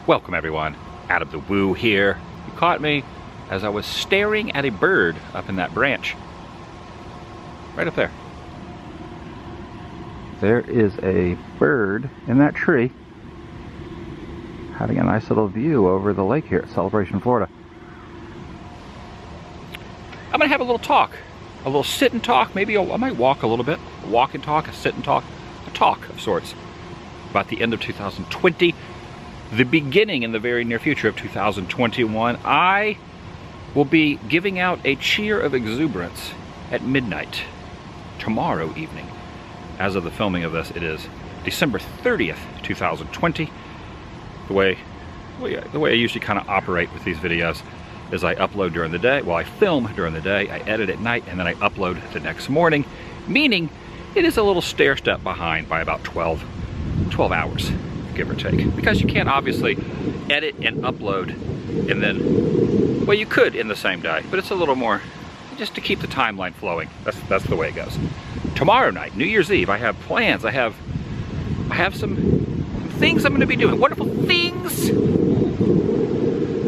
Welcome everyone, TheDailyWoo here. You caught me as I was staring at a bird up in that branch. Right up there. There is a bird in that tree having a nice little view over the lake here at Celebration, Florida. I'm gonna have a little talk, a little sit and talk. Maybe I might walk a little bit, a walk and talk, a sit and talk, a talk of sorts about the end of 2020. The beginning in the very near future of 2021, I will be giving out a cheer of exuberance at midnight tomorrow evening. As of the filming of this, it is December 30th, 2020. The way I usually kind of operate with these videos is I upload during the day. Well, I film during the day, I edit at night, and then I upload the next morning, meaning it is a little stair step behind by about 12 hours. Give or take, because you can't obviously edit and upload and then, well, you could in the same day, but it's a little more just to keep the timeline flowing. That's the way it goes. Tomorrow night, New Year's Eve, I have plans. I have some things I'm going to be doing, wonderful things. It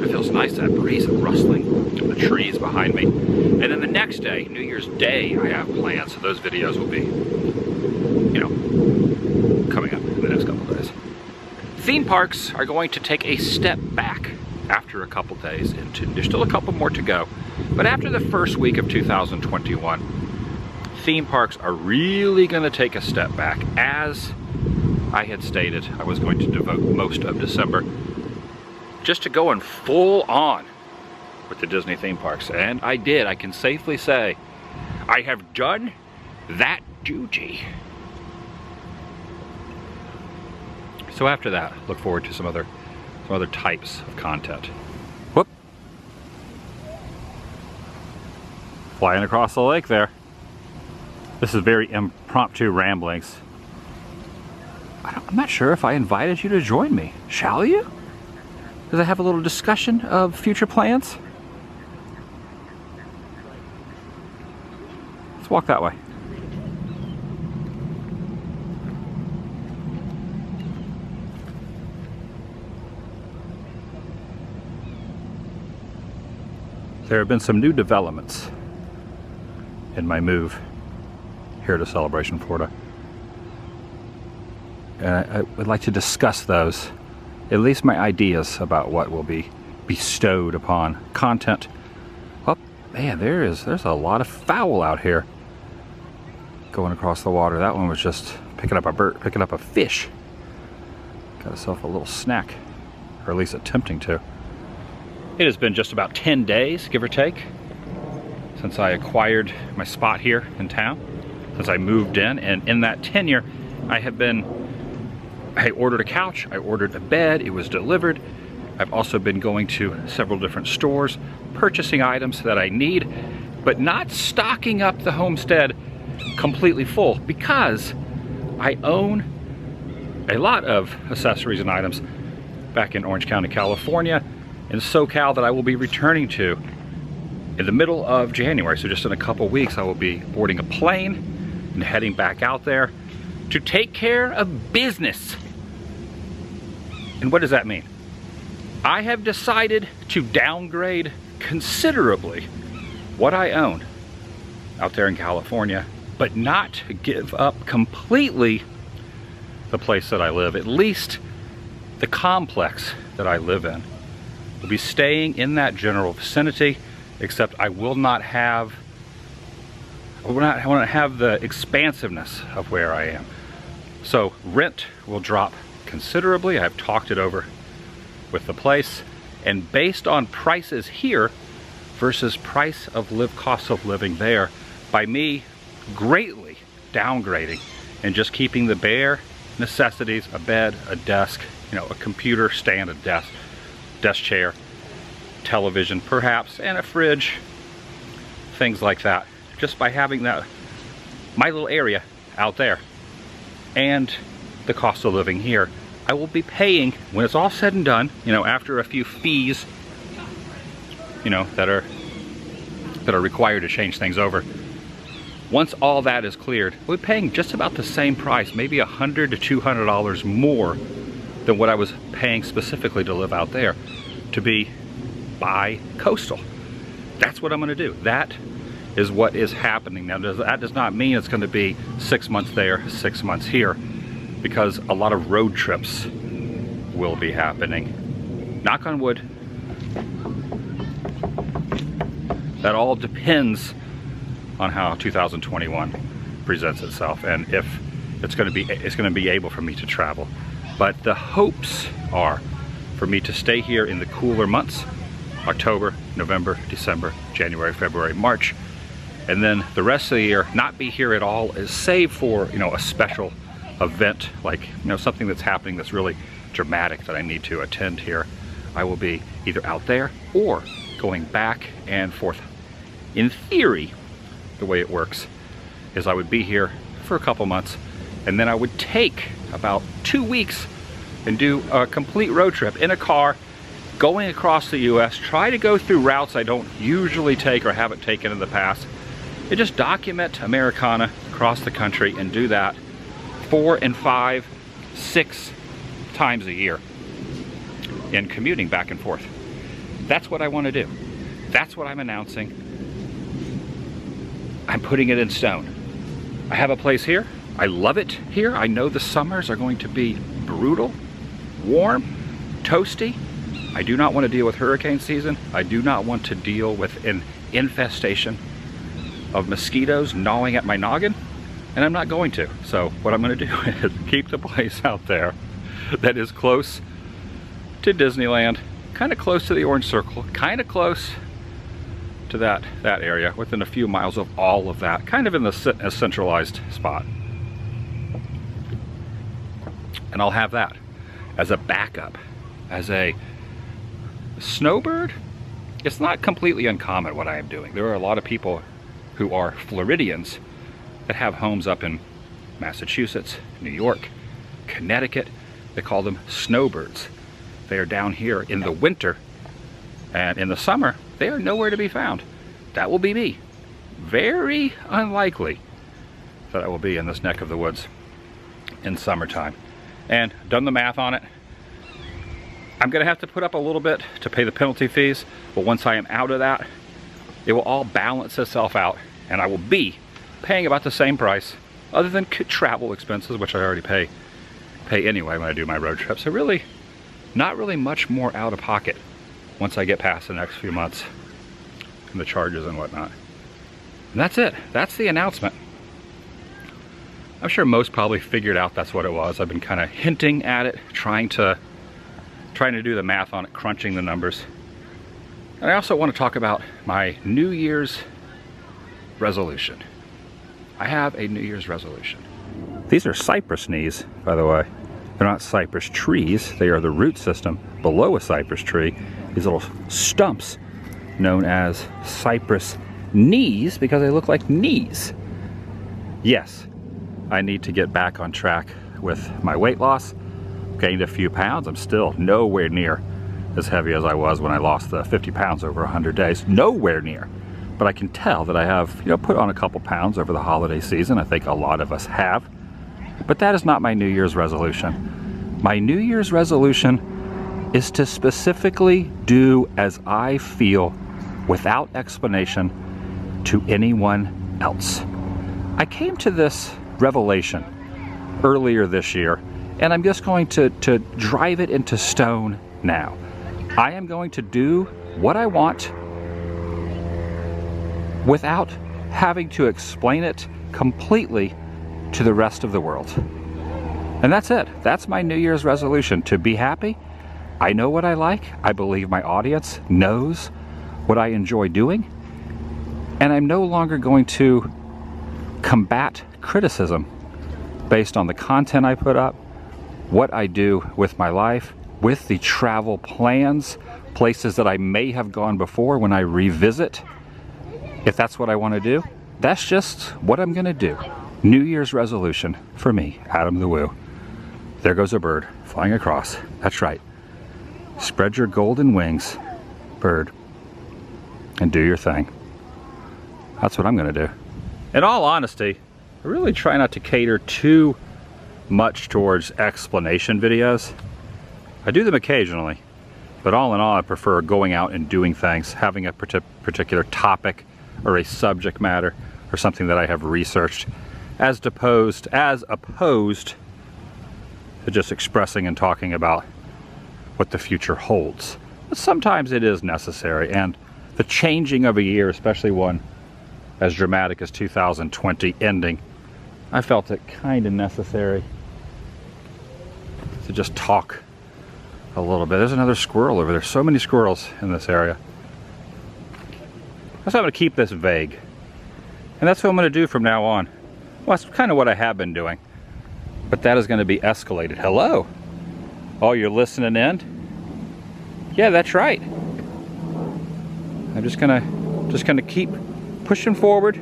feels nice, that breeze and rustling of the trees behind me. And then the next day, New Year's Day, I have plans, so those videos will be, you know, coming up in the next couple of days. Theme parks are going to take a step back after a couple days into, there's still a couple more to go, but after the first week of 2021, theme parks are really going to take a step back. As I had stated, I was going to devote most of December just to going full on with the Disney theme parks, and I did. I can safely say I have done that duty. So after that, look forward to some other types of content. Whoop! Flying across the lake there. This is very impromptu ramblings. I'm not sure if I invited you to join me. Shall you? Does I have a little discussion of future plans? Let's walk that way. There have been some new developments in my move here to Celebration, Florida. And I would like to discuss those, at least my ideas about what will be bestowed upon content. Oh man, there's a lot of fowl out here going across the water. That one was just picking up a fish. Got herself a little snack, or at least attempting to. It has been just about 10 days, give or take, since I acquired my spot here in town, since I moved in, and in that tenure, I ordered a couch, I ordered a bed, it was delivered. I've also been going to several different stores, purchasing items that I need, but not stocking up the homestead completely full, because I own a lot of accessories and items back in Orange County, California, in SoCal, that I will be returning to in the middle of January. So just in a couple weeks, I will be boarding a plane and heading back out there to take care of business. And what does that mean? I have decided to downgrade considerably what I own out there in California, but not give up completely the place that I live, at least the complex that I live in. Will be staying in that general vicinity, except I will not have the expansiveness of where I am. So rent will drop considerably. I've talked it over with the place, and based on prices here versus cost of living there, by me greatly downgrading and just keeping the bare necessities, a bed, a desk, you know, a computer stand, a desk chair, television perhaps, and a fridge, things like that. Just by having that, my little area out there, and the cost of living here, I will be paying, when it's all said and done, you know, after a few fees, you know, that are required to change things over. Once all that is cleared, we're paying just about the same price, maybe $100 to $200 more than what I was paying specifically to live out there, to be bi-coastal. That's what I'm gonna do. That is what is happening. Now, that does not mean it's gonna be 6 months there, 6 months here, because a lot of road trips will be happening. Knock on wood. That all depends on how 2021 presents itself and if it's going to be able for me to travel. But the hopes are for me to stay here in the cooler months, October, November, December, January, February, March, and then the rest of the year not be here at all, is save for, you know, a special event, like, you know, something that's happening that's really dramatic that I need to attend here. I will be either out there or going back and forth. In theory, the way it works is I would be here for a couple months, and then I would take about 2 weeks and do a complete road trip in a car, going across the US, try to go through routes I don't usually take or haven't taken in the past, and just document Americana across the country and do that 4 and 5, 6 times a year and commuting back and forth. That's what I want to do. That's what I'm announcing. I'm putting it in stone. I have a place here. I love it here. I know the summers are going to be brutal, warm, toasty. I do not want to deal with hurricane season. I do not want to deal with an infestation of mosquitoes gnawing at my noggin, and I'm not going to. So what I'm going to do is keep the place out there that is close to Disneyland, kind of close to the Orange Circle, kind of close to that area, within a few miles of all of that, kind of in a centralized spot. And I'll have that as a backup, as a snowbird. It's not completely uncommon what I am doing. There are a lot of people who are Floridians that have homes up in Massachusetts, New York, Connecticut. They call them snowbirds. They are down here in the winter, and in the summer they are nowhere to be found. That will be me. Very unlikely that I will be in this neck of the woods in summertime. And done the math on it. I'm gonna have to put up a little bit to pay the penalty fees, but once I am out of that, it will all balance itself out, and I will be paying about the same price, other than travel expenses, which I already pay anyway when I do my road trip. So really, not really much more out of pocket once I get past the next few months and the charges and whatnot. And that's it. That's the announcement. I'm sure most probably figured out that's what it was. I've been kind of hinting at it, trying to do the math on it, crunching the numbers. And I also want to talk about my New Year's resolution. I have a New Year's resolution. These are cypress knees, by the way. They're not cypress trees. They are the root system below a cypress tree. These little stumps known as cypress knees because they look like knees. Yes, I need to get back on track with my weight loss. Gained a few pounds. I'm still nowhere near as heavy as I was when I lost the 50 pounds over 100 days. Nowhere near. But I can tell that I have, you know, put on a couple pounds over the holiday season. I think a lot of us have. But that is not my New Year's resolution. My New Year's resolution is to specifically do as I feel without explanation to anyone else. I came to this revelation earlier this year, and I'm just going to drive it into stone now. I am going to do what I want without having to explain it completely to the rest of the world. And that's it. That's my New Year's resolution, to be happy. I know what I like. I believe my audience knows what I enjoy doing. And I'm no longer going to combat criticism based on the content I put up, what I do with my life, with the travel plans, places that I may have gone before when I revisit. If that's what I want to do, that's just what I'm going to do. New Year's resolution for me, Adam the Woo. There goes a bird flying across. That's right. Spread your golden wings, bird, and do your thing. That's what I'm going to do. In all honesty, I really try not to cater too much towards explanation videos. I do them occasionally, but all in all, I prefer going out and doing things, having a particular topic or a subject matter or something that I have researched, as opposed to just expressing and talking about what the future holds. But sometimes it is necessary, and the changing of a year, especially one as dramatic as 2020 ending, I felt it kind of necessary to just talk a little bit. There's another squirrel over there. So many squirrels in this area. So I'm going to keep this vague. And that's what I'm going to do from now on. Well, that's kind of what I have been doing. But that is going to be escalated. Hello? Oh, you're listening in? Yeah, that's right. I'm just gonna keep pushing forward.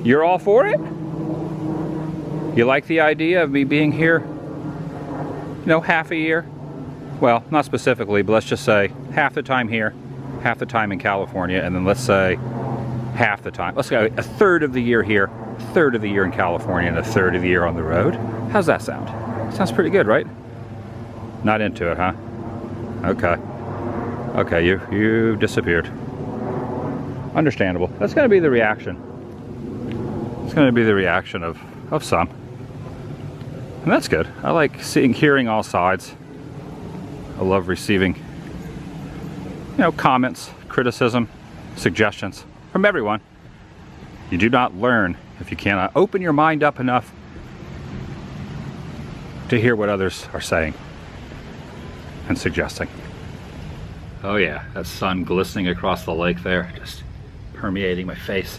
You're all for it? You like the idea of me being here, you know, half a year? Well, not specifically, but let's just say half the time here, half the time in California, and then let's say half the time. Let's go a third of the year here, a third of the year in California, and a third of the year on the road. How's that sound? Sounds pretty good, right? Not into it, huh? Okay. Okay, you disappeared. Understandable. That's going to be the reaction. It's going to be the reaction of some. And that's good. I like hearing all sides. I love receiving, you know, comments, criticism, suggestions from everyone. You do not learn if you cannot open your mind up enough to hear what others are saying and suggesting. Oh yeah, that sun glistening across the lake there, just permeating my face.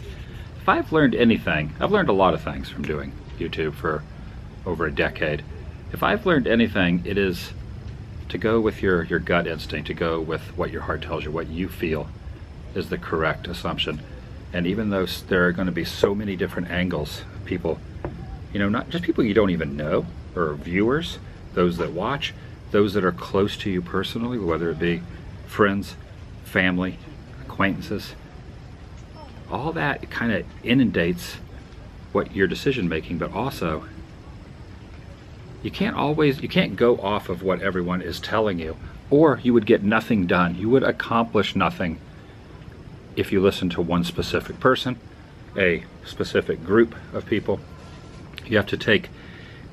If I've learned anything, I've learned a lot of things from doing YouTube for over a decade. If I've learned anything, it is to go with your gut instinct, to go with what your heart tells you, what you feel is the correct assumption. And even though there are going to be so many different angles, people, you know, not just people you don't even know, or viewers, those that watch, those that are close to you personally, whether it be friends, family, acquaintances, all that kind of inundates what your decision making, but also you can't go off of what everyone is telling you, or you would get nothing done. You would accomplish nothing if you listen to one specific person, a specific group of people. You have to take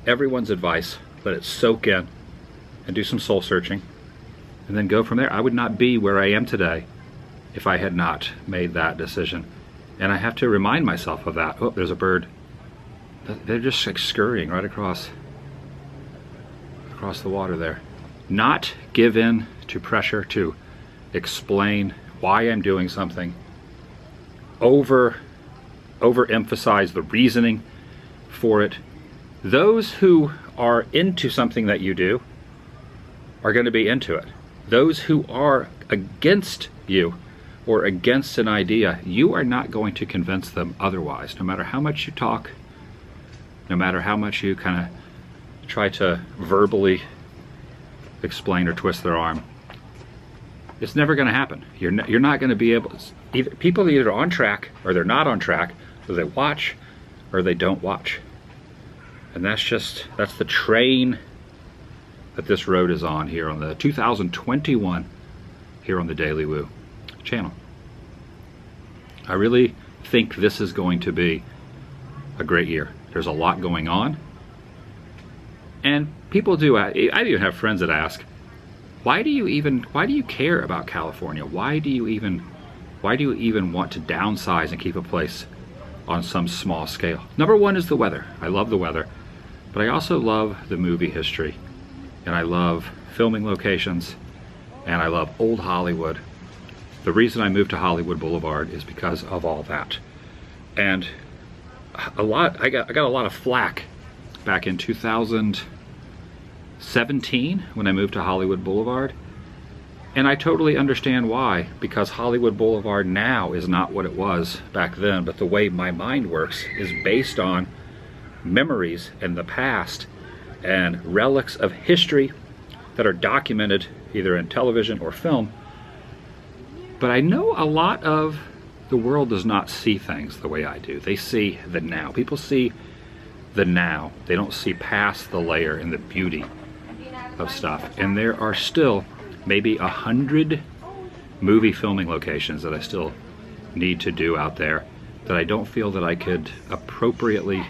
everyone's advice, let it soak in, and do some soul searching, and then go from there. I would not be where I am today if I had not made that decision. And I have to remind myself of that. Oh, there's a bird. They're just like scurrying right across the water there. Not give in to pressure to explain why I'm doing something. Overemphasize the reasoning for it. Those who are into something that you do are going to be into it. Those who are against you or against an idea, you are not going to convince them otherwise. No matter how much you talk, no matter how much you kind of try to verbally explain or twist their arm, it's never going to happen. You're not going to be able to, people are either on track or they're not on track, so they watch or they don't watch. And that's the train that this road is on here on the 2021 here on the TheDailyWoo channel. I really think this is going to be a great year. There's a lot going on. And people do, I even have friends that ask, why do you care about California? Why do you even want to downsize and keep a place on some small scale? Number one is the weather. I love the weather, but I also love the movie history, and I love filming locations, and I love old Hollywood. The reason I moved to Hollywood Boulevard is because of all that. And I got a lot of flack back in 2017 when I moved to Hollywood Boulevard. And I totally understand why, because Hollywood Boulevard now is not what it was back then, but the way my mind works is based on memories in the past and relics of history that are documented either in television or film. But I know a lot of the world does not see things the way I do. They see the now. People see the now. They don't see past the layer and the beauty of stuff, and there are still maybe 100 movie filming locations that I still need to do out there that I don't feel that I could appropriately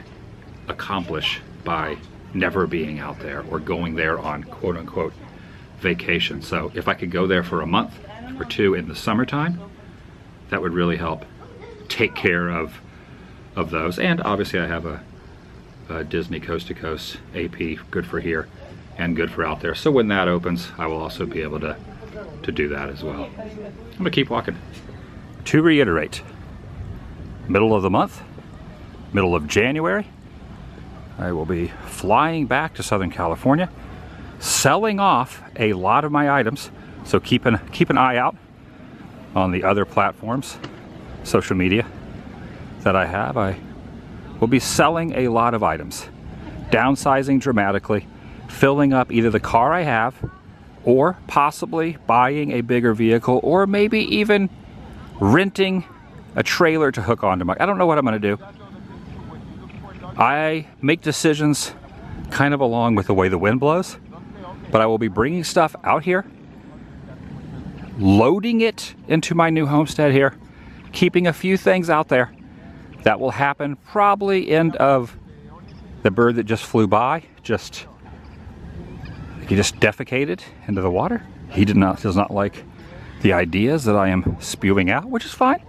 accomplish by never being out there or going there on quote-unquote vacation. So if I could go there for a month or two in the summertime, that would really help take care of those. And obviously I have a Disney Coast to Coast AP, good for here and good for out there. So when that opens, I will also be able to do that as well. I'm gonna keep walking. To reiterate, middle of the month, middle of January, I will be flying back to Southern California, selling off a lot of my items. So keep an eye out on the other platforms, social media that I have. I will be selling a lot of items, downsizing dramatically, filling up either the car I have or possibly buying a bigger vehicle, or maybe even renting a trailer to hook onto I don't know what I'm gonna do. I make decisions kind of along with the way the wind blows, but I will be bringing stuff out here, loading it into my new homestead here, keeping a few things out there. That will happen probably end of the bird that just flew by, he just defecated into the water. He does not like the ideas that I am spewing out, which is fine.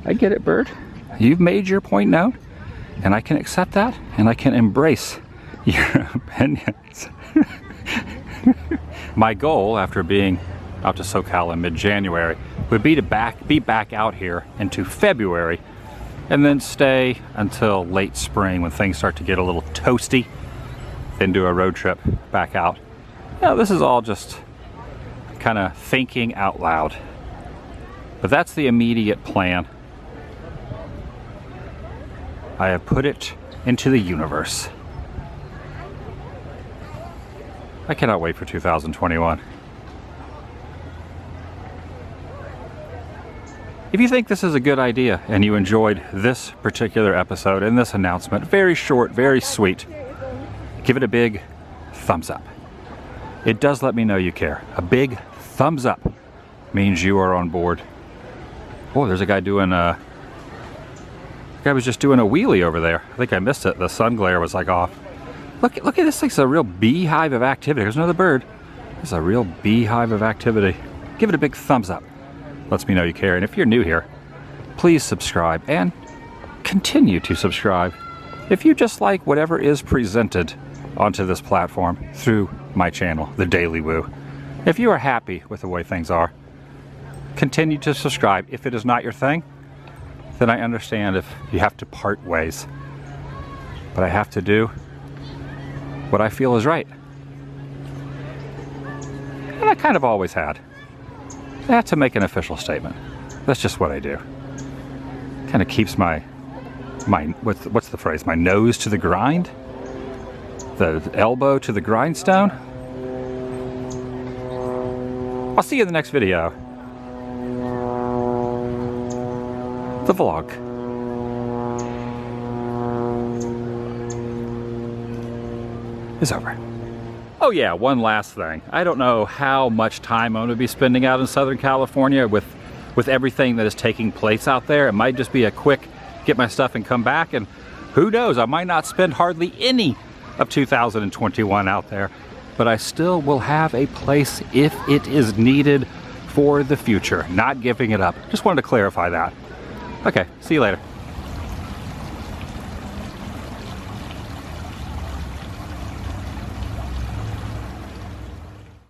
I get it, bird. You've made your point known, and I can accept that, and I can embrace your opinions. My goal after being out to SoCal in mid-January would be to be back out here into February, and then stay until late spring when things start to get a little toasty, then do a road trip back out. Now, this is all just kind of thinking out loud, but that's the immediate plan. I have put it into the universe. I cannot wait for 2021. If you think this is a good idea and you enjoyed this particular episode and this announcement, very short, very sweet, give it a big thumbs up. It does let me know you care. A big thumbs up means you are on board. Oh, there's a guy doing a... The guy was just doing a wheelie over there. I think I missed it. The sun glare was like off. Look at this thing's a real beehive of activity. There's another bird. It's a real beehive of activity. Give it a big thumbs up. Lets me know you care. And if you're new here, please subscribe and continue to subscribe. If you just like whatever is presented onto this platform through my channel, TheDailyWoo, if you are happy with the way things are, continue to subscribe. If it is not your thing, then I understand if you have to part ways. But I have to do what I feel is right. And I kind of always had. I have to make an official statement. That's just what I do. Kind of keeps my what's the phrase? My nose to the grind? The elbow to the grindstone? I'll see you in the next video. The vlog. Is over. Oh yeah, one last thing. I don't know how much time I'm going to be spending out in Southern California with everything that is taking place out there. It might just be a quick get my stuff and come back, and who knows, I might not spend hardly any of 2021 out there, but I still will have a place if it is needed for the future. Not giving it up. Just wanted to clarify that. Okay, see you later.